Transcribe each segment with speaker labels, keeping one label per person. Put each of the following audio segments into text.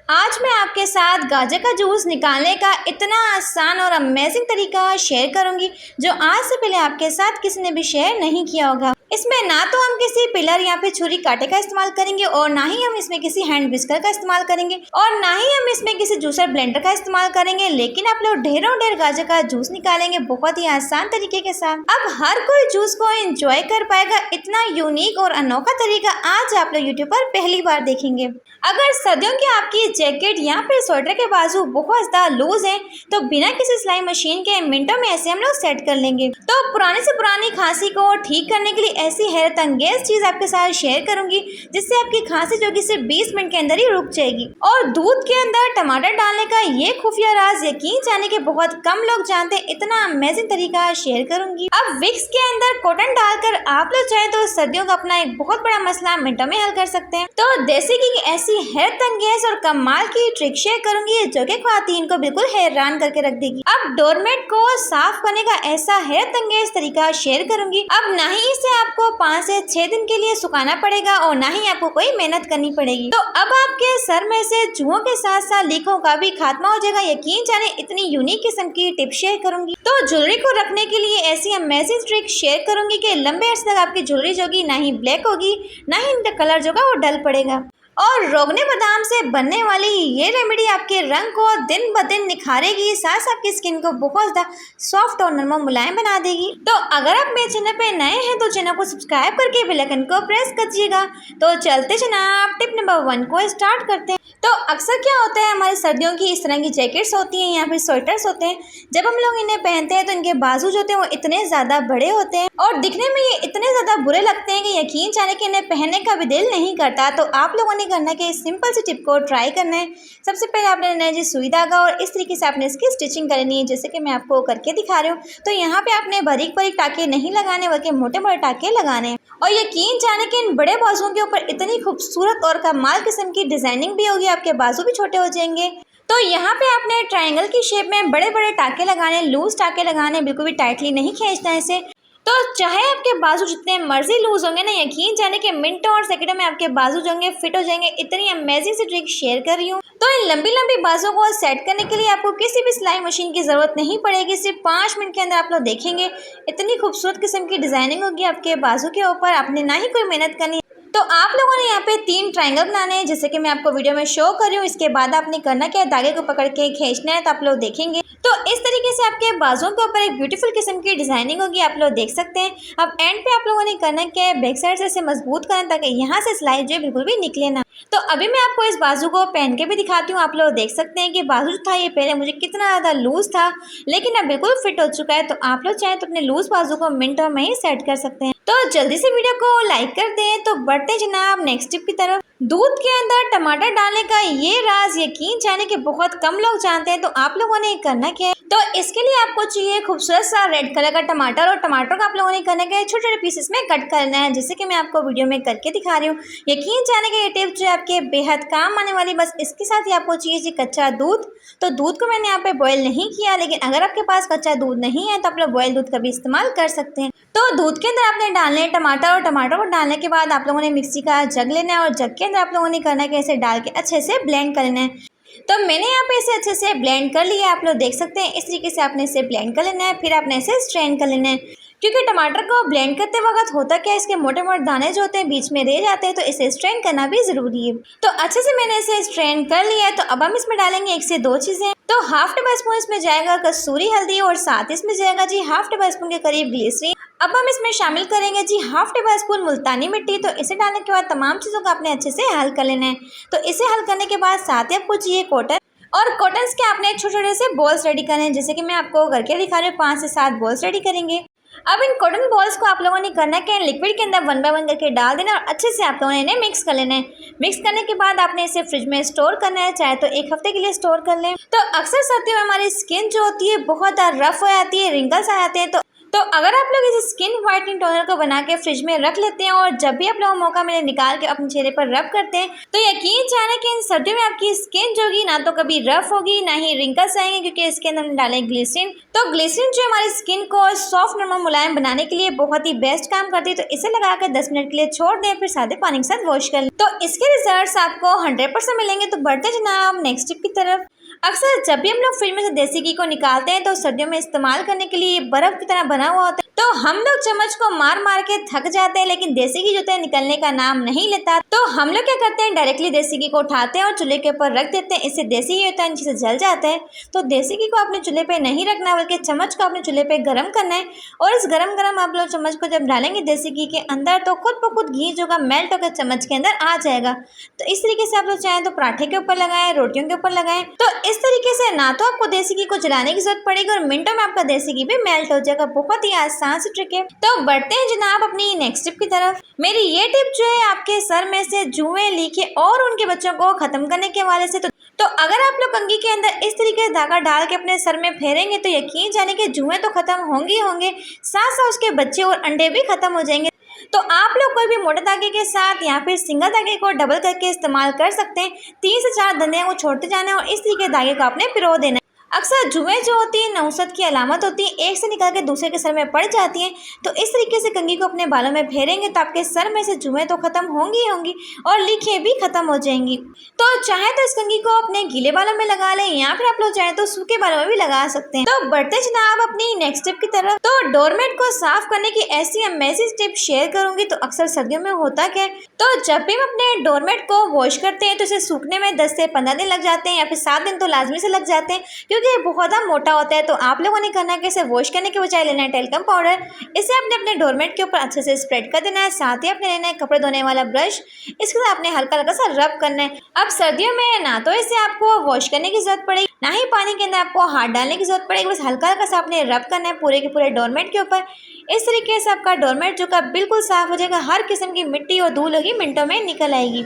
Speaker 1: आज मैं आपके साथ गाजर का जूस निकालने का इतना आसान और अमेजिंग तरीका शेयर करूंगी जो आज से पहले आपके साथ किसी ने भी शेयर नहीं किया होगा। इसमें ना तो हम किसी पिलर या फिर छुरी कांटे का इस्तेमाल करेंगे और ना ही हम इसमें किसी हैंड विस्कर का इस्तेमाल करेंगे और ना ही हम इसमें किसी जूसर ब्लेंडर का इस्तेमाल करेंगे, लेकिन आप लोग ढेर गाजर का जूस निकालेंगे बहुत ही आसान तरीके के साथ। अब हर कोई जूस को एंजॉय कर पाएगा, इतना यूनिक और अनोखा तरीका आज आप लोग यूट्यूब पर पहली बार देखेंगे। अगर सर्दियों की आपकी जैकेट या फिर स्वेटर के बाजू बहुत ज्यादा लूज है तो बिना किसी सिलाई मशीन के मिनटों में ऐसे हम लोग सेट कर लेंगे। तो पुरानी से पुरानी खांसी को ठीक करने के लिए ऐसी हैरत अंगेज चीज आपके साथ शेयर करूंगी जिससे आपकी खांसी जो कि सिर्फ 20 मिनट के अंदर ही रुक जाएगी। और दूध के अंदर टमाटर डालने का ये खुफिया राज यकीन जाने के बहुत कम लोग जानते हैं, इतना अमेजिंग तरीका शेयर करूंगी। अब विक्स के अंदर कॉटन डालकर आप लोग चाहे तो सर्दियों का अपना एक बहुत बड़ा मसला मिनटों में हल कर सकते हैं। तो देसी घी की ऐसी हैरत अंगेज और कमाल की ट्रिक शेयर करूंगी जो कि ख्वातीन को बिल्कुल हैरान करके रख देगी। अब डोरमेट को साफ करने का ऐसा हैरत अंगेज तरीका शेयर करूंगी। अब ना ही इसे आपको 5 से 6 दिन के लिए सुखाना पड़ेगा और ना ही आपको कोई मेहनत करनी पड़ेगी। तो अब आपके सर में से चूहों के साथ साथ लीकों का भी खात्मा हो जाएगा। यकीन जाने इतनी यूनिक किस्म की टिप शेयर करूंगी। तो ज्वेलरी को रखने के लिए ऐसी अमेजिंग ट्रिक शेयर करूंगी कि लंबे अर्से तक आपकी ज्वेलरी जो होगी ना ही ब्लैक होगी ना ही इनका कलर जो होगा वो डल पड़ेगा। और रोगने बादाम से बनने वाली ये रेमेडी आपके रंग को दिन ब दिन निखारेगी, साथ साथ आपकी स्किन को बहुत ज़्यादा सॉफ्ट और नरम मुलायम बना देगी। तो अगर आप मेरे चैनल पे नए हैं तो चैनल को सब्सक्राइब करके बेल आइकन को प्रेस करिएगा। तो चलते जनाब टिप नंबर 1 को स्टार्ट करते हैं। तो अक्सर क्या होता है, हमारी सर्दियों की इस तरह की जैकेट्स होती हैं या फिर स्वेटर्स होते हैं, जब हम लोग इन्हें पहनते हैं तो इनके बाजू जो होते हैं वो इतने ज़्यादा बड़े होते हैं और दिखने में ये इतने ज़्यादा बुरे लगते हैं कि यकीन जाने कि इन्हें पहनने का भी दिल नहीं करता। तो आप लोगों ने करना है कि इस सिंपल सी टिप को ट्राई करना है। सबसे पहले आपने लेना है जी सुई धागा और इस तरीके से आपने इसकी स्टिचिंग करनी है जैसे कि मैं आपको करके दिखा रही हूँ। तो यहाँ पे आपने बारीक बारीक टाके नहीं लगाने बल्कि मोटे मोटे टाके लगाने हैं और यकीन जाने कि इन बड़े बाजुओं के ऊपर इतनी खूबसूरत और कमाल किस्म की डिजाइनिंग भी होगी, आपके बाजू भी छोटे हो जाएंगे। तो यहाँ पे आपने ट्रायंगल की शेप में बड़े बड़े टाके लगाने, लूज टाके लगाने, बिल्कुल भी टाइटली नहीं खींचना है इसे। तो चाहे आपके बाजू जितने मर्जी लूज होंगे ना, यकीन जाने के मिनटों और सेकंडों में आपके बाजू जो होंगे फिट हो जाएंगे। इतनी अमेजिंग सी ट्रिक शेयर कर रही हूँ। तो इन लंबी लंबी बाजू को सेट करने के लिए आपको किसी भी सिलाई मशीन की जरूरत नहीं पड़ेगी। सिर्फ 5 मिनट के अंदर आप लोग देखेंगे इतनी खूबसूरत किस्म की डिजाइनिंग होगी आपके बाजू के ऊपर। आपने ना ही कोई मेहनत करनी। तो आप लोगों ने यहाँ पे 3 ट्रायंगल बनाने हैं जैसे कि मैं आपको वीडियो में शो कर रही हूँ। इसके बाद आपने करना क्या है, धागे को पकड़ के खींचना है। तो आप लोग देखेंगे तो इस तरीके से आपके बाजुओं के ऊपर एक ब्यूटीफुल किस्म की डिजाइनिंग होगी, आप लोग देख सकते हैं। अब एंड पे आप लोगों ने करना क्या है, बैक साइड से इसे मजबूत करना ताकि यहाँ से सिलाई जो है बिल्कुल भी निकले ना। तो अभी मैं आपको इस बाजू को पहन के भी दिखाती हूँ। आप लोग देख सकते हैं कि बाजू जो था ये पहले मुझे कितना ज़्यादा लूज था लेकिन अब बिल्कुल फिट हो चुका है। तो आप लोग चाहें तो अपने लूज बाजू को मिनटों में ही सेट कर सकते हैं। तो जल्दी से वीडियो को लाइक कर दें। तो बढ़ते जनाब नेक्स्ट टिप की तरफ। दूध के अंदर टमाटर डालने का ये राज यकीन जाने के बहुत कम लोग जानते हैं। तो आप लोगों ने करना क्या है, तो इसके लिए आपको चाहिए खूबसूरत सा रेड कलर का टमाटर और टमाटर का आप लोगों ने करना क्या है, छोटे छोटे पीसेस में कट करना है जैसे कि मैं आपको वीडियो में करके दिखा रही हूँ। यकीन जाने के ये टिप जो है आपके बेहद काम आने वाली। बस इसके साथ ही आपको चाहिए जी कच्चा दूध। तो दूध को मैंने यहाँ पे बॉयल नहीं किया, लेकिन अगर आपके पास कच्चा दूध नहीं है तो आप लोग बॉयल दूध का भी इस्तेमाल कर सकते हैं। तो दूध के अंदर आपने डालने हैं टमाटर और टमाटर को डालने के बाद आप लोगों ने मिक्सी का जग लेना है और जग के अंदर आप लोगों ने करना है कि इसे डाल के अच्छे से ब्लेंड कर लेना है। तो मैंने यहाँ पे इसे अच्छे से ब्लेंड कर लिया, आप लोग देख सकते हैं। इस तरीके से आपने इसे ब्लेंड कर लेना है, फिर आपने इसे स्ट्रेन कर लेना है। क्योंकि टमाटर को ब्लेंड करते वक्त होता क्या है, इसके मोटे मोटे दाने जो होते हैं बीच में रह जाते हैं, तो इसे स्ट्रेन करना भी जरूरी है। तो अच्छे से मैंने इसे स्ट्रेन कर लिया है। तो अब हम इसमें डालेंगे 1 से 2 चीज़ें। तो हाफ टेबल स्पून इसमें जाएगा कसूरी हल्दी और साथ इसमें जाएगा जी हाफ टेबल स्पून के करीब ग्लिसरीन। अब हम इसमें शामिल करेंगे जी हाफ टेबल स्पून मुल्तानी मिट्टी। तो इसे डालने के बाद तमाम चीज़ों को आपने अच्छे से हल कर लेना है। तो इसे हल करने के बाद साथ ही आपको चाहिए कॉटन और कॉटन्स के आपने छोटे छोटे से बॉल्स रेडी करने हैं जैसे कि मैं आपको करके दिखा रही हूँ। 5 से 7 बॉल्स रेडी करेंगे। अब इन कॉटन बॉल्स को आप लोगों ने करना क्या है, लिक्विड के अंदर 1 बाय 1 करके डाल देना और अच्छे से आप लोगों ने इन्हें मिक्स कर लेना है। मिक्स करने के बाद आपने इसे फ्रिज में स्टोर करना है, चाहे तो 1 हफ्ते के लिए स्टोर कर लें। तो अक्सर सर्दियों में हमारी स्किन जो होती है बहुत रफ हो जाती है, रिंकल्स आ जाते हैं। तो अगर आप लोग इस स्किन वाइटनिंग टोनर को बना के फ्रिज में रख लेते हैं और जब भी आप लोगों को मौका मिले निकाल के अपने चेहरे पर रब करते हैं, तो यकीन जाने कि इन सर्दियों में आपकी स्किन जो होगी ना तो कभी रफ होगी ना ही रिंकल्स आएंगे, क्योंकि इसके अंदर हमने डाले ग्लिसरीन। तो ग्लिसरीन जो हमारी स्किन को सॉफ्ट नॉर्मल मुलायम बनाने के लिए बहुत ही बेस्ट काम करती है। तो इसे लगा कर 10 मिनट के लिए छोड़ दें, फिर सादे पानी के साथ वॉश कर लें। तो इसके रिजल्ट्स आपको 100% मिलेंगे। तो बढ़ते जनाब नेक्स्ट टिप की तरफ। अक्सर जब भी हम लोग फ्रिज में से देसी घी को निकालते हैं तो सर्दियों में इस्तेमाल करने के लिए बर्फ की तरह बना हुआ होता है, तो हम लोग चम्मच को मार मार के थक जाते हैं, लेकिन देसी घी जो है निकलने का नाम नहीं लेता। तो हम लोग क्या करते हैं, डायरेक्टली देसी घी को उठाते हैं और चूल्हे के ऊपर रख देते हैं। इससे देसी घी होता है नीचे से जल जाता है। तो देसी घी को अपने चूल्हे पे नहीं रखना, बल्कि चम्मच को अपने चूल्हे पे गर्म करना है। और इस गरम गरम आप लोग चम्मच को जब डालेंगे देसी घी के अंदर, तो खुद ब खुद घी जो का मेल्ट होकर चम्मच के अंदर आ जाएगा। तो इस तरीके से आप लोग चाहें तो पराठे के ऊपर लगाएं, रोटियों के ऊपर लगाएं। तो इस तरीके से ना तो आपको देसी घी को जलाने की जरूरत पड़ेगी और मिनटों में आपका देसी घी भी मेल्ट हो जाएगा। बहुत ही आसान सी ट्रिक है। तो बढ़ते हैं जनाब अपनी नेक्स्ट टिप की तरफ। मेरी ये टिप जो है आपके सर में से जुएं, लीके और उनके बच्चों को खत्म करने के हवाले से। तो अगर आप लोग कंघी के अंदर इस तरीके से धागा डाल के अपने सर में फेरेंगे तो यकीन जाने कि जुएं तो खत्म होंगे ही होंगे, साथ साथ उसके बच्चे और अंडे भी खत्म हो जाएंगे। तो आप लोग कोई भी मोटे धागे के साथ या फिर सिंगल धागे को डबल करके इस्तेमाल कर सकते हैं। 3 से 4 धंधियाँ को छोड़ते जाना है और इस तरीके धागे को आपने पिरो देना है। अक्सर जुएं जो होती है नौसत की अलामत होती है, एक से निकल के दूसरे के सर में पड़ जाती हैं। तो इस तरीके से कंघी को अपने बालों में फेरेंगे तो आपके सर में से जुएं तो खत्म होंगी ही होंगी और लीखें भी खत्म हो जाएंगी। तो चाहे तो इस कंघी को अपने गीले बालों में लगा लें या फिर आप लोग चाहे तो सूखे बालों में भी लगा सकते हैं। तो बढ़ते जनाब अपनी नेक्स्ट टिप की तरफ। तो डोरमेट को साफ करने की ऐसी अमेजिंग टिप शेयर करूंगी। तो अक्सर सर्दियों में होता क्या है, तो जब भी हम अपने डोरमेट को वॉश करते हैं तो इसे सूखने में 10 से 15 दिन लग जाते हैं या फिर 7 दिन तो लाजमी से लग जाते हैं, क्योंकि ये बहुत मोटा होता है। तो आप लोगों ने करना है कि इसे वॉश करने के बजाय लेना है टेल्कम पाउडर। इसे आपने अपने डोरमेट के ऊपर अच्छे से स्प्रेड कर देना है। साथ ही आपने लेना है कपड़े धोने वाला ब्रश, इसके साथ आपने हल्का हल्का सा रब करना है। अब सर्दियों में ना तो इसे आपको वॉश करने की जरूरत पड़ेगी, ना ही पानी के अंदर आपको हाथ डालने की जरूरत पड़ेगी। बस हल्का हल्का सा आपने रब करना है पूरे के पूरे डोरमेट के ऊपर। इस तरीके से आपका डोरमेट जो का बिल्कुल साफ हो जाएगा। हर किस्म की मिट्टी और धूल होगी मिनटों में निकल आएगी।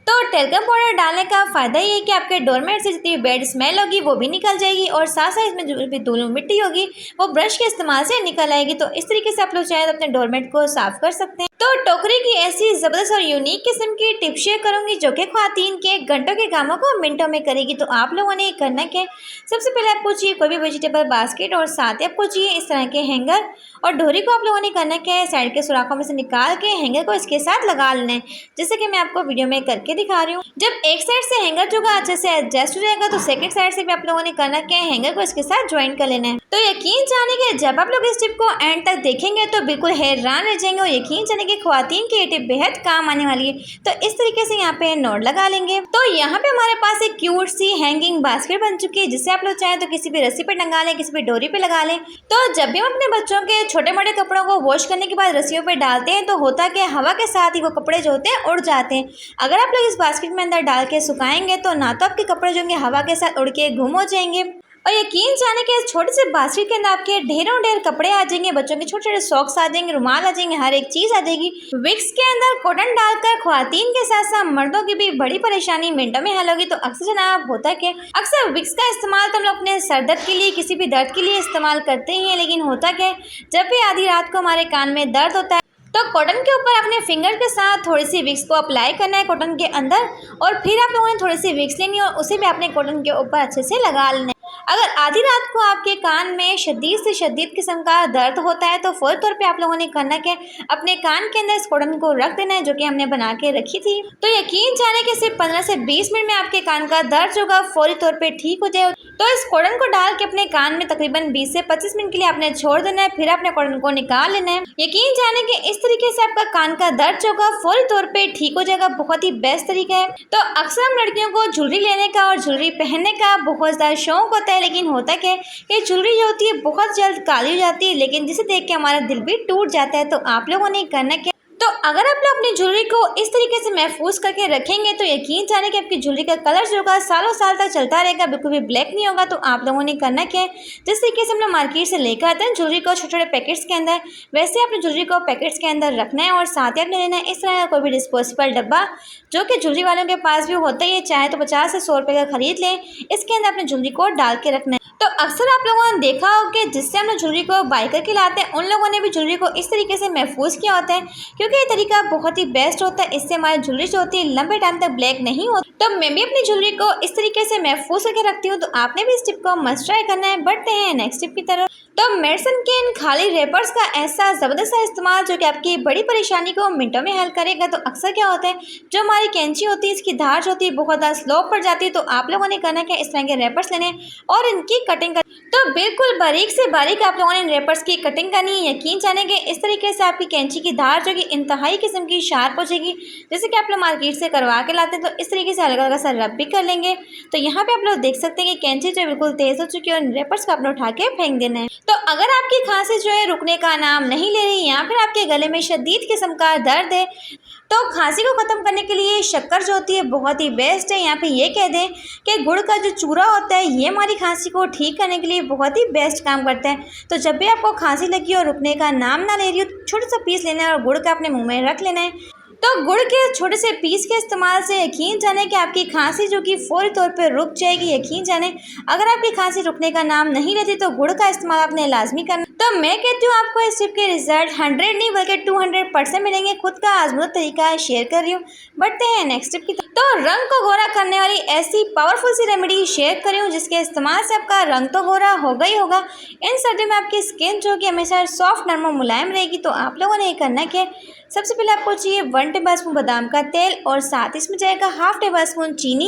Speaker 1: तो टेल्कम पाउडर डालने का फ़ायदा ये है कि आपके डोरमेट से जितनी बैड स्मेल होगी वो भी निकल जाएगी और साथ साथ इसमें जो भी धूल मिट्टी होगी वो ब्रश के इस्तेमाल से निकल आएगी। तो इस तरीके से आप लोग चाहे तो अपने डोरमेट को साफ कर सकते हैं। तो टोकरी की ऐसी ज़बरदस्त और यूनिक किस्म की टिप शेयर करूंगी जो कि ख्वातीन के घंटों के कामों को मिनटों में करेगी। तो आप लोगों ने करना क्या है, सबसे पहले आपको चाहिए कोई भी वेजिटेबल बास्केट और साथ ही आपको चाहिए इस तरह के हैंगर। और डोरी को आप लोगों ने करना क्या है, साइड के सुराखों में से निकाल के हैंगर को इसके साथ लगा लेना है, जैसे कि मैं आपको वीडियो में करके दिखा रही हूँ। जब एक साइड से हैंगर जो का अच्छे से एडजस्ट हो जाएगा तो सेकंड साइड से भी आप लोगों ने करना क्या है, हैंगर को इसके साथ ज्वाइन कर लेना है। तो यकीन जाने के जब आप लोग इस टिप को एंड तक देखेंगे तो बिल्कुल हैरान रह जाएंगे और यकीन जाने के ख्वातीन की ये टिप बेहद काम आने वाली है। तो इस तरीके से यहाँ पे नोट लगा लेंगे। तो यहाँ पे हमारे पास एक क्यूट सी हैंगिंग बास्केट बन चुकी है, जिसे आप लोग चाहें तो किसी भी रस्सी पे टंगा लें, किसी भी डोरी पे लगा लें। तो जब भी हम अपने बच्चों के छोटे मोटे कपड़ों को वॉश करने के बाद रस्सियों पे डालते हैं तो होता कि हवा के साथ ही वो कपड़े जो होते हैं उड़ जाते हैं। अगर आप लोग इस बास्केट में अंदर डाल के सुखाएंगे तो ना तो आपके कपड़े जो होंगे हवा के साथ उड़ के गुम हो जाएंगे और यकीन जाने के इस छोटे से बास्केट के अंदर आपके ढेरों ढेर कपड़े आ जाएंगे, बच्चों के छोटे छोटे सॉक्स आ जाएंगे, रुमाल आ जाएंगे, हर एक चीज़ आ जाएगी। विक्स के अंदर कॉटन डालकर ख्वातीन के साथ साथ मर्दों की भी बड़ी परेशानी मिनटों में हल होगी। तो अक्सर जनाब होता है कि अक्सर विक्स का इस्तेमाल तो हम लोग अपने सर दर्द के लिए, किसी भी दर्द के लिए इस्तेमाल करते ही हैं, लेकिन होता क्या है जब भी आधी रात को हमारे कान में दर्द होता है तो कॉटन के ऊपर अपने फिंगर के साथ थोड़ी सी विक्स को अप्लाई करना है कॉटन के अंदर और फिर आप लोगों ने थोड़ी सी विक्स लेनी है और उसे भी अपने कॉटन के ऊपर अच्छे से लगा लेना है। अगर आधी रात को आपके कान में शदीद से शदीद किस्म का दर्द होता है तो फौरी तौर पे आप लोगों ने करना क्या, अपने कान के अंदर इस कॉटन को रख देना है जो कि हमने बना के रखी थी। तो यकीन जाने कि सिर्फ 15 से 20 मिनट में आपके कान का दर्द होगा फौरी तौर पे ठीक हो जाए। तो इस कॉटन को डाल के अपने कान में तकरीबन 20 से 25 मिनट के लिए आपने छोड़ देना है, फिर आपने कॉटन को निकाल लेना है। यकीन जाने कि इस तरीके से आपका कान का दर्द होगा फौरी तौर पे ठीक हो जाएगा। बहुत ही बेस्ट तरीका है। तो अक्सर हम लड़कियों को ज्वेलरी लेने का और ज्वेलरी पहनने का बहुत ज़्यादा शौक होता है, लेकिन होता क्या है कि ज्वेलरी जो होती है बहुत जल्द काली हो जाती है, लेकिन जिसे देख के हमारा दिल भी टूट जाता है। तो आप लोगों ने करना क्या, तो अगर आप लोग अपनी ज्वेलरी को इस तरीके से महफूज करके रखेंगे तो यकीन जाने कि आपकी ज्वेलरी का कलर जो होगा सालों साल तक चलता रहेगा, बिल्कुल भी ब्लैक नहीं होगा। तो आप लोगों ने करना क्या है, जिस तरीके से हम लोग मार्केट से लेकर आते हैं ज्वेलरी को छोटे छोटे पैकेट्स के अंदर, वैसे अपनी ज्वेलरी को पैकेट्स के अंदर रखना है और साथ ही आपने लेना है इस तरह का कोई भी डिस्पोजेबल डब्बा जो कि ज्वेलरी वालों के पास भी होता ही है, चाहे तो 50 से 100 रुपये का खरीद लें। इसके अंदर अपनी ज्वेलरी को डाल के रखना है। तो तो अक्सर आप लोगों ने देखा हो कि जिससे हम लोग ज्वेलरी को बाय करके लाते हैं उन लोगों ने भी ज्वेलरी को इस तरीके से महफूज किया होता है, क्योंकि ये तरीका बहुत ही बेस्ट होता है। इससे हमारी ज्वेलरी जो होती है लंबे टाइम तक ब्लैक नहीं होती। तो मैं भी अपनी ज्वेलरी को इस तरीके से महफूज करके रखती हूँ। तो आपने भी इस टिप को मस्ट ट्राई करना है। बढ़ते हैं नेक्स्ट टिप की तरफ। तो मेडिसिन के इन खाली रेपर्स का ऐसा ज़बरदस्त इस्तेमाल जो कि आपकी बड़ी परेशानी को मिनटों में हल करेगा। तो अक्सर क्या होता है, जो हमारी कैंची होती है इसकी धार जो होती है बहुत ज़्यादा स्लो पड़ जाती है। तो आप लोगों ने करना क्या, इस तरह के रेपर्स लेने और इनकी कटिंग कर। तो बिल्कुल बारीक से बारीक आप लोगों ने इन रेपर्स की कटिंग करनी है। यकीन जानेंगे इस तरीके से आपकी कैंची की धार जो कि इंतहाई किस्म की शार्प हो जाएगी। जैसे कि आप लोग मार्केट से करवा के लाते हैं, तो इस तरीके से हल्का हल्का सा रब भी कर लेंगे। तो यहाँ पे आप लोग देख सकते हैं कि कैंची जो बिल्कुल तेज़ हो चुकी है और इन रेपर्स को आपने उठा के फेंक देना है। तो अगर आपकी खांसी जो है रुकने का नाम नहीं ले रही या फिर आपके गले में शदीद किस्म का दर्द है, तो खांसी को ख़त्म करने के लिए शक्कर जो होती है बहुत ही बेस्ट है। यहाँ पे ये कह दें कि गुड़ का जो चूरा होता है ये हमारी खांसी को ठीक करने के लिए बहुत ही बेस्ट काम करता है। तो जब भी आपको खांसी लगी और रुकने का नाम ना ले रही हो, छोटा सा पीस लेना है और गुड़ का अपने मुंह में रख लेना है। तो गुड़ के छोटे से पीस के इस्तेमाल से यकीन जाने कि आपकी खांसी जो कि फौरी तौर पे रुक जाएगी। यकीन जाने अगर आपकी खांसी रुकने का नाम नहीं लेती तो गुड़ का इस्तेमाल आपने लाजमी करना। तो मैं कहती हूँ आपको इस टिप के रिजल्ट 100 नहीं बल्कि 200% मिलेंगे। खुद का आजमूदा तरीका शेयर कर रही हूँ। बढ़ते हैं नेक्स्ट टिप की तरफ। तो रंग को गोरा करने वाली ऐसी पावरफुल सी रेमेडी शेयर कर रही हूँ जिसके इस्तेमाल से आपका रंग तो गोरा होगा ही होगा। इन सर्दियों में आपकी स्किन जो कि हमेशा सॉफ्ट नरम और मुलायम रहेगी। तो आप लोगों ने ये करना क्या, सबसे पहले आपको चाहिए 1 टेबलस्पून बादाम का तेल और साथ ही इसमें जाएगा 1/2 टेबलस्पून चीनी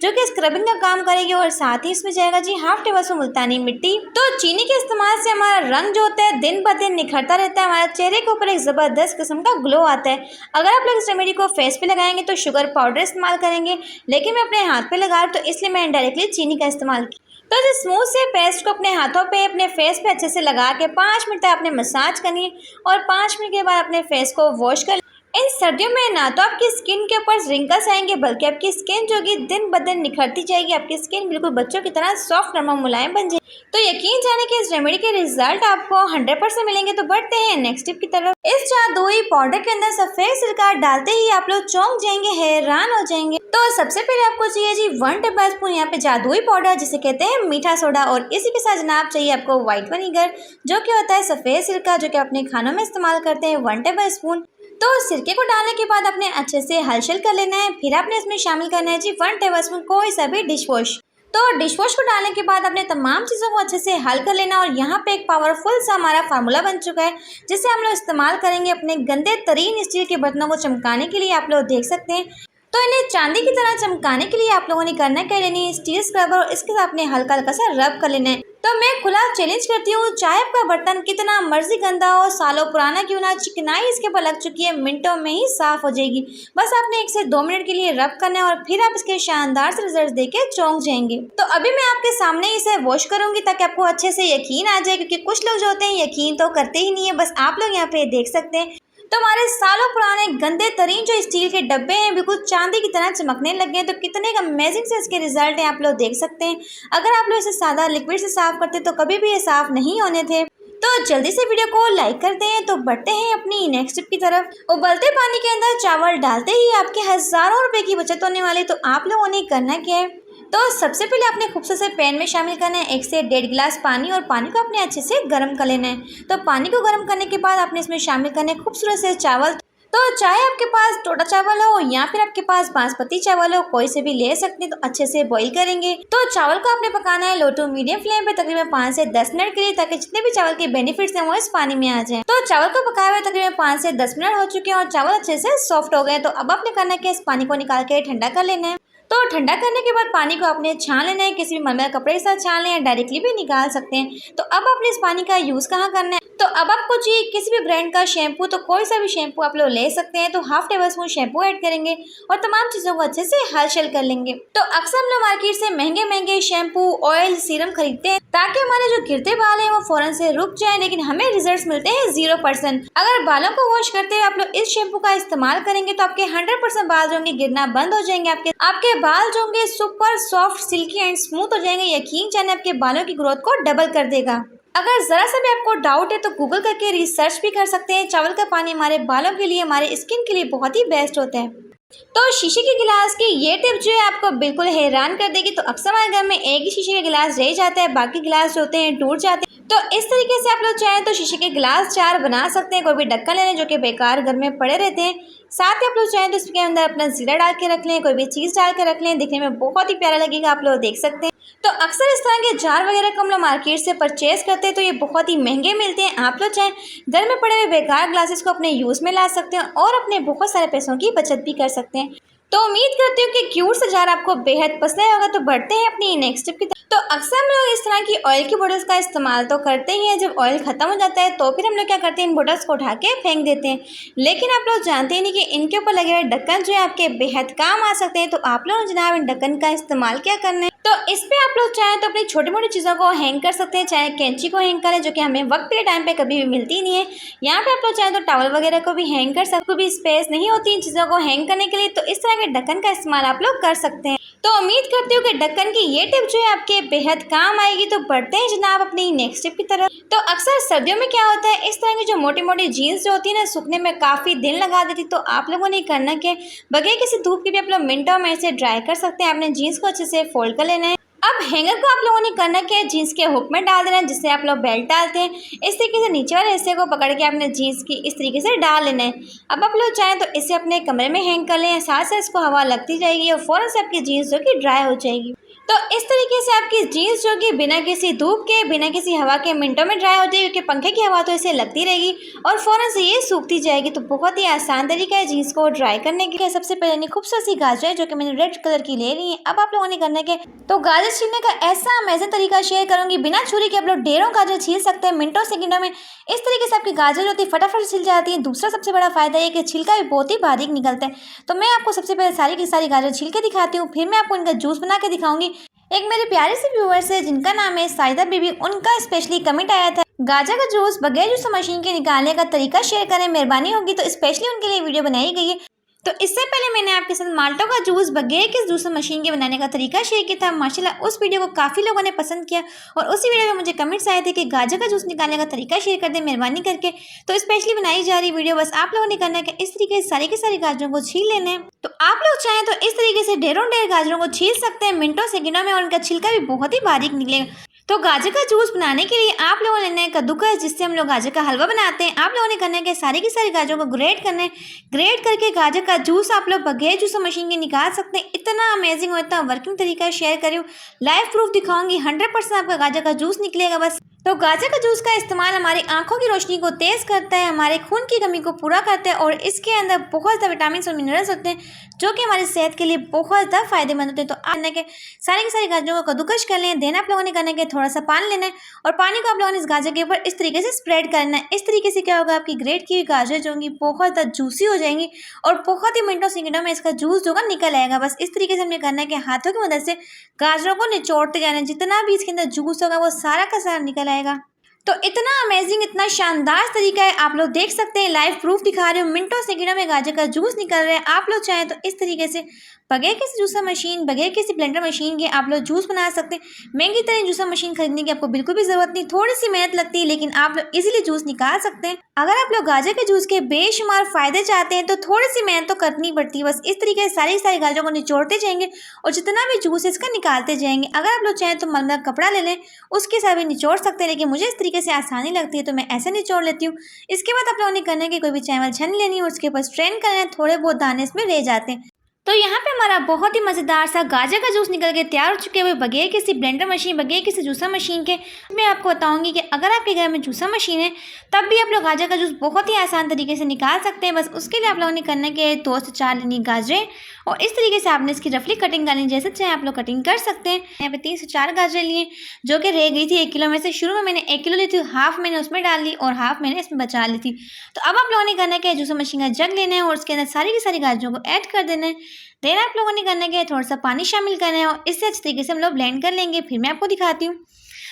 Speaker 1: जो कि स्क्रबिंग का काम करेगी, और साथ ही इसमें जाएगा जी 1/2 टेबलस्पून मुल्तानी मिट्टी। तो चीनी के इस्तेमाल से हमारा रंग जो होता है दिन ब दिन निखरता रहता है। हमारे चेहरे के ऊपर एक ज़बरदस्त किस्म का ग्लो आता है। अगर आप लोग इस रेमेडी को फेस पे लगाएंगे तो शुगर पाउडर इस्तेमाल करेंगे, लेकिन मैं अपने हाथ पे लगा तो इसलिए मैं डायरेक्टली चीनी का इस्तेमाल किया। तो जो स्मूथ से पेस्ट को अपने हाथों पे अपने फेस पे अच्छे से लगा के 5 मिनट तक आपने मसाज करनी है और 5 मिनट के बाद अपने फेस को वॉश कर। इन सर्दियों में ना तो आपकी स्किन के ऊपर रिंकल्स आएंगे बल्कि आपकी स्किन जो कि दिन ब दिन निखरती जाएगी। आपकी स्किन बिल्कुल बच्चों की तरह सॉफ्ट नरम मुलायम बन जाएगी। तो यकीन जाने कि इस रेमेडी के रिजल्ट आपको 100% मिलेंगे। तो बढ़ते हैं नेक्स्ट टिप की तरफ। इस जादुई पाउडर के अंदर सफ़ेद सिरका डालते ही आप लोग चौंक जाएंगे, हैरान हो जाएंगे। तो सबसे पहले आपको चाहिए जी 1 टेबलस्पून यहाँ पे जादुई पाउडर जिसे कहते हैं मीठा सोडा, और इसी के साथ जनाब चाहिए आपको व्हाइट विनेगर जो कि होता है सफ़ेद सिरका जो कि अपने खानों में इस्तेमाल करते हैं 1 टेबलस्पून। तो सिरके को डालने के बाद आपने अच्छे से हलचल कर लेना है। फिर आपने इसमें शामिल करना है जी 1 टेबलस्पून कोई सा भी डिश वॉश। तो डिश वॉश को डालने के बाद आपने तमाम चीज़ों को अच्छे से हल कर लेना, और यहाँ पे एक पावरफुल सा हमारा फार्मूला बन चुका है जिसे हम लोग इस्तेमाल करेंगे अपने गंदे तरीन स्टील के बर्तनों को चमकाने के लिए। आप लोग देख सकते हैं तो इन्हें चांदी की तरह चमकाने के लिए आप लोगों ने करना क्या, लेनी है स्टील स्क्रबर और इसके साथ आपने हल्का हल्का सा रब कर लेना है। तो मैं खुला चैलेंज करती हूँ, चाहे आपका बर्तन कितना मर्जी गंदा हो, सालों पुराना क्यों ना, चिकनाई इसके ऊपर लग चुकी है, मिनटों में ही साफ हो जाएगी। बस आपने 1 से 2 मिनट के लिए रब करना है और फिर आप इसके शानदार से रिजल्ट देके चौंक जाएंगे। तो अभी मैं आपके सामने इसे वॉश करूंगी ताकि आपको अच्छे से यकीन आ जाए, क्योंकि कुछ लोग जो होते हैं यकीन तो करते ही नहीं है। बस आप लोग यहाँ पे देख सकते हैं तो हमारे सालों पुराने गंदे तरीन जो स्टील के डब्बे हैं बिल्कुल चांदी की तरह चमकने लग गए हैं। तो कितने अमेजिंग से इसके रिजल्ट हैं आप लोग देख सकते हैं। अगर आप लोग इसे सादा लिक्विड से साफ करते तो कभी भी ये साफ नहीं होने थे। तो जल्दी से वीडियो को लाइक करते हैं। तो बढ़ते हैं अपनी नेक्स्ट टिप की तरफ। उबलते पानी के अंदर चावल डालते ही आपके हज़ारों रुपए की बचत होने वाली। तो आप लोगों ने करना क्या है, तो सबसे पहले आपने खूबसूरत से पैन में शामिल करना है 1 से 1.5 गिलास पानी, और पानी को आपने अच्छे से गर्म कर लेना है। तो पानी को गर्म करने के बाद आपने इसमें शामिल करने खूबसूरत से चावल। तो चाहे आपके पास टोटा चावल हो या फिर आपके पास बासमती चावल हो, कोई से भी ले सकते हैं। तो अच्छे से बॉईल करेंगे। तो चावल को आपने पकाना है लो टू मीडियम फ्लेम पे तकरीबन 5 से 10 मिनट के लिए, ताकि जितने भी चावल के बेनिफिट्स हैं वो इस पानी में आ जाए। तो चावल को पकाए हुए तकरीबन 5 से 10 मिनट हो चुके हैं और चावल अच्छे से सॉफ्ट हो गए। तो अब आपने करना है कि इस पानी को निकाल के ठंडा कर लेना है। तो ठंडा करने के बाद पानी को आपने छान लेना है, किसी भी मलमल कपड़े के साथ छान लें या डायरेक्टली भी निकाल सकते हैं। तो अब आपने इस पानी का यूज़ कहाँ करना है, तो अब आपको चाहिए किसी भी ब्रांड का शैम्पू। तो कोई सा भी शैम्पू आप लोग ले सकते हैं। तो 1/2 टेबलस्पून शैम्पू ऐड करेंगे और तमाम चीज़ों को अच्छे से हलचल कर लेंगे। तो अक्सर हम लोग मार्केट से महंगे महंगे शैम्पू, ऑयल, सीरम खरीदते हैं ताकि हमारे जो गिरते बाल हैं वो फ़ौरन से रुक जाए, लेकिन हमें रिजल्ट मिलते हैं 0%। अगर बालों को वॉश करते हुए आप लोग इस शैम्पू का इस्तेमाल करेंगे तो आपके 100% बाल जो होंगे गिरना बंद हो जाएंगे। आपके बाल जो होंगे super soft, silkie and smooth हो जाएंगे। यकीन जाने आपके बालों की ग्रोथ को डबल कर देगा। अगर ज़रा सा भी आपको डाउट है तो गूगल करके रिसर्च भी कर सकते हैं। चावल का पानी हमारे बालों के लिए, हमारे स्किन के लिए बहुत ही बेस्ट होता है। तो शीशे के गिलास की ये टिप जो है आपको बिल्कुल हैरान कर देगी। तो अक्सर हमारे घर में एक ही शीशे के गिलास रह जाता है, बाकी गिलास जो होते हैं टूट जाते हैं। तो इस तरीके से आप लोग चाहें तो शीशे के गिलास 4 बना सकते हैं। कोई भी ढक्कन ले लें जो कि बेकार घर में पड़े रहते हैं। साथ ही आप लोग चाहें तो इसके अंदर अपना जीरा डाल के रख लें, कोई भी चीज़ डाल के रख लें, दिखने में बहुत ही प्यारा लगेगा, आप लोग देख सकते हैं। तो अक्सर इस तरह के जार वगैरह को हम लोग मार्केट से परचेज करते हैं, तो ये बहुत ही महंगे मिलते हैं। आप लोग चाहें घर में पड़े हुए बेकार ग्लासेस को अपने यूज़ में ला सकते हैं और अपने बहुत सारे पैसों की बचत भी कर सकते हैं। तो उम्मीद करती हूँ कि क्यूट सा जार आपको बेहद पसंद आया होगा। तो बढ़ते हैं अपनी नेक्स्ट टिप की तरफ। तो अक्सर हम लोग इस तरह की ऑयल की बोटल्स का इस्तेमाल तो करते ही हैं। जब ऑयल ख़त्म हो जाता है तो फिर हम लोग क्या करते हैं, इन बोटल्स को उठा के फेंक देते हैं। लेकिन आप लोग जानते ही नहीं कि इनके ऊपर लगे हुए ढक्कन जो है आपके बेहद काम आ सकते हैं। तो आप लोग जनाब इन ढक्कन का इस्तेमाल क्या करना है, तो इस पे आप लोग चाहें तो अपनी छोटी मोटी चीज़ों को हैंग कर सकते हैं। चाहे कैंची को हैंग करें जो कि हमें वक्त के टाइम पे कभी भी मिलती नहीं है। यहाँ पे आप लोग चाहें तो टॉवल वगैरह को भी हैंग कर सकते, भी स्पेस नहीं होती इन चीज़ों को हैंग करने के लिए। तो इस तरह के ढक्कन का इस्तेमाल आप लोग कर सकते हैं। तो उम्मीद करती हूँ कि ढक्कन की ये टिप जो है आपके बेहद काम आएगी। तो बढ़ते हैं जनाब अपनी नेक्स्ट टिप की तरफ। तो अक्सर सर्दियों में क्या होता है, इस तरह की जो मोटी मोटी जीन्स जो होती है ना, सूखने में काफ़ी दिन लगा देती। तो आप लोगों ने करना कि बगैर किसी धूप के भी आप लोग मिनटों में से ड्राई कर सकते हैं। आपने जीन्स को अच्छे से फोल्ड कर लेना है। अब हैंगर को आप लोगों ने करना क्या है, जीन्स के हुक में डाल देना है, जिससे आप लोग बेल्ट डालते हैं। इस तरीके से नीचे वाले हिस्से को पकड़ के आपने जीन्स की इस तरीके से डाल लेना है। अब आप लोग चाहें तो इसे अपने कमरे में हैंग कर लें, साथ साथ इसको हवा लगती जाएगी और फ़ौरन से आपकी जीन्स जो कि ड्राई हो जाएगी। तो इस तरीके से आपकी जीन्स जो कि बिना किसी धूप के, बिना किसी हवा के मिनटों में ड्राई हो जाएगी, क्योंकि पंखे की हवा तो इसे लगती रहेगी और फ़ौरन से ये सूखती जाएगी। तो बहुत ही आसान तरीका है जीन्स को ड्राई करने के। सबसे पहले खूबसूरत सी गाजर है जो कि मैंने रेड कलर की ले ली है। अब आप लोगों ने करना है तो गाजर छीलने का ऐसा अमेजिंग तरीका शेयर करूंगी, बिना छुरी के आप लोग ढेरों गाजर छील सकते हैं मिनटों सेकंडों में। इस तरीके से आपकी गाजर जो होती है फटाफट छिल जाती है। दूसरा सबसे बड़ा फायदा ये कि छिलका भी बहुत ही बारीक निकलता है। तो मैं आपको सबसे पहले सारी की सारी गाजर छील के दिखाती हूँ, फिर मैं आपको इनका जूस बना के दिखाऊंगी। एक मेरे प्यारे से व्यूअर्स है जिनका नाम है साइदा बीबी, उनका स्पेशली कमेंट आया था गाजर का जूस बगैर जूस मशीन के निकालने का तरीका शेयर करें, मेहरबानी होगी। तो स्पेशली उनके लिए वीडियो बनाई गई है। तो इससे पहले मैंने आपके साथ माल्टो का जूस बगैर किस जूस मशीन के बनाने का तरीका शेयर किया था। माशाल्लाह उस वीडियो को काफ़ी लोगों ने पसंद किया और उसी वीडियो में मुझे कमेंट्स आए थे कि गाजर का जूस निकालने का तरीका शेयर कर दें मेहरबानी करके। तो स्पेशली बनाई जा रही वीडियो, बस आप लोगों ने करना है कि इस तरीके से सारी के सारी गाजरों को छील लेने हैं। तो आप लोग चाहें तो इस तरीके से ढेरों ढेर गाजरों को छील सकते हैं मिनटों सेकंडों में और उनका छिलका भी बहुत ही बारीक निकलेगा। तो गाजर का जूस बनाने के लिए आप लोगों ने लेना है कद्दूकस, जिससे हम लोग गाजर का हलवा बनाते हैं। आप लोगों ने करना है कि सारी की सारी गाजरों को ग्रेट करना है। ग्रेट करके गाजर का जूस आप लोग बगैर जूस मशीन के निकाल सकते हैं। इतना अमेजिंग और इतना वर्किंग तरीका शेयर करी हूँ, लाइव प्रूफ दिखाऊंगी। 100% आपका गाजर का जूस निकलेगा। बस तो गाजर का जूस का इस्तेमाल हमारी आंखों की रोशनी को तेज़ करता है, हमारे खून की कमी को पूरा करता है और इसके अंदर बहुत ज़्यादा विटामिन और मिनरल्स होते हैं जो कि हमारी सेहत के लिए बहुत ज़्यादा फायदेमंद होते हैं। तो आप के सारी की सारी गाजरों को कद्दूकस कर लें। देन आप लोगों ने करना है कि थोड़ा सा पानी लेना है और पानी को आप लोगों ने इस गाजर के ऊपर इस तरीके से स्प्रेड करना है। इस तरीके से क्या होगा, आपकी ग्रेट की हुई गाजर जो होंगी बहुत ज़्यादा जूसी हो जाएंगी और बहुत ही मिनटों सेकंडों में इसका जूस जो होगा निकल आएगा। बस इस तरीके से हमें करना है कि हाथों की मदद से गाजरों को निचोड़ते जाना है, जितना भी इसके अंदर जूस होगा वो सारा का सारा निकल आएगा। तो इतना अमेजिंग, इतना शानदार तरीका है, आप लोग देख सकते हैं। लाइव प्रूफ दिखा रहे हो, मिनटों सेकंडों में गाजर का जूस निकल रहा है। आप लोग चाहें तो इस तरीके से बगैर किसी जूसर मशीन, बगैर किसी ब्लेंडर मशीन के आप लोग जूस बना सकते हैं। महंगी तरह जूसर मशीन खरीदने की आपको बिल्कुल भी ज़रूरत नहीं, थोड़ी सी मेहनत लगती है लेकिन आप लोग इजीली जूस निकाल सकते हैं। अगर आप लोग गाजर के जूस के बेशुमार फ़ायदे चाहते हैं तो थोड़ी सी मेहनत तो करनी पड़ती है। बस इस तरीके से सारी सारी गाजरों को निचोड़ते जाएंगे और जितना भी जूस है इसका निकालते जाएंगे। अगर आप लोग चाहें तो मलमल कपड़ा ले लें, उसके साथ भी निचोड़ सकते हैं, लेकिन मुझे इस तरीके से आसानी लगती है तो मैं ऐसे निचोड़ लेती हूँ। इसके बाद आप लोगों ने करना है कि कोई भी चावल छन लेनी है और उसके ऊपर स्ट्रेन करना है, थोड़े बहुत दाने इसमें रह जाते हैं। तो यहाँ पे हमारा बहुत ही मज़ेदार सा गाजर का जूस निकल के तैयार हो चुके हुए बगैर किसी ब्लेंडर मशीन, बगैर किसी जूसर मशीन के। मैं आपको बताऊंगी कि अगर आपके घर में जूसर मशीन है तब भी आप लोग गाजर का जूस बहुत ही आसान तरीके से निकाल सकते हैं। बस उसके लिए आप लोगों ने करना कि 2 से 4 लेनी गाजरें और इस तरीके से आपने इसकी रफली कटिंग करनी, जैसे चाहे आप लोग कटिंग कर सकते हैं। यहाँ पे 3 से 4 गाजरें लिए जो कि रह गई थी 1 किलो में से। शुरू में मैंने 1 किलो ली थी, हाफ मैंने उसमें डाल ली और हाफ मैंने इसमें बचा ली थी। तो अब आप लोगों ने करना कि जूसर मशीन का जग लेना है और उसके अंदर सारी की सारी गाजरों को ऐड कर देना है। देन आप लोगों ने करना है थोड़ा सा पानी शामिल करना है और इससे अच्छे तरीके से हम लोग ब्लेंड कर लेंगे। फिर मैं आपको दिखाती हूँ।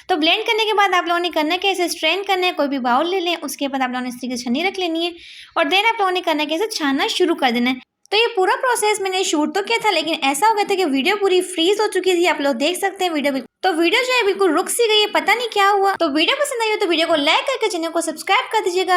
Speaker 1: तो ब्लेंड करने के बाद आप लोगों ने करना है कि इसे स्ट्रेन करना है। कोई भी बाउल ले लें, उसके बाद आप लोगों ने इस तरीके से छन्नी रख लेनी है और देन आप लोगों ने करना है कि इसे छानना शुरू कर देना है। तो ये पूरा प्रोसेस मैंने शूट तो किया था लेकिन ऐसा हो गया था कि वीडियो पूरी फ्रीज हो चुकी थी। आप लोग देख सकते हैं वीडियो जो है बिल्कुल रुक सी गई है, पता नहीं क्या हुआ। तो वीडियो पसंद आई हो तो वीडियो को लाइक करके चैनल को सब्सक्राइब कर दीजिएगा।